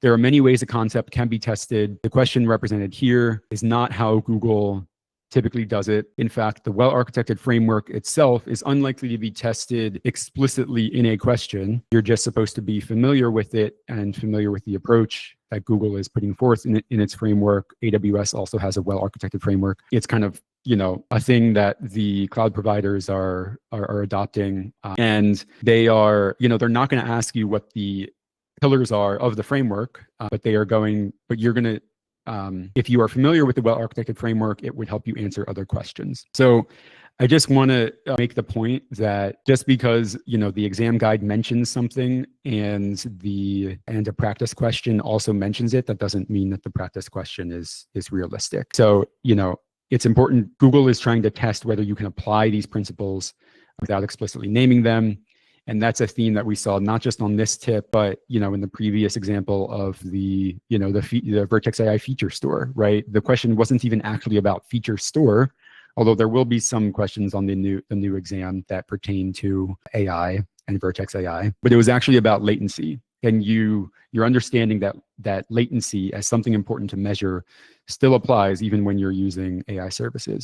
there are many ways a concept can be tested. The question represented here is not how Google typically does it. In fact, the well-architected framework itself is unlikely to be tested explicitly in a question. You're just supposed to be familiar with it and familiar with the approach that Google is putting forth in its framework. AWS also has a well-architected framework. It's kind of, a thing that the cloud providers are adopting. And they are, they're not going to ask you what the pillars are of the framework, but you're going to, if you are familiar with the well-architected framework, it would help you answer other questions. So I just want to make the point that just because, the exam guide mentions something and a practice question also mentions it, that doesn't mean that the practice question is realistic. So, it's important. Google is trying to test whether you can apply these principles without explicitly naming them. And that's a theme that we saw not just on this tip, but in the previous example of the Vertex AI feature store, right? The question wasn't even actually about feature store, although there will be some questions on the new exam that pertain to AI and Vertex AI, but it was actually about latency. And your understanding that latency as something important to measure still applies even when you're using AI services.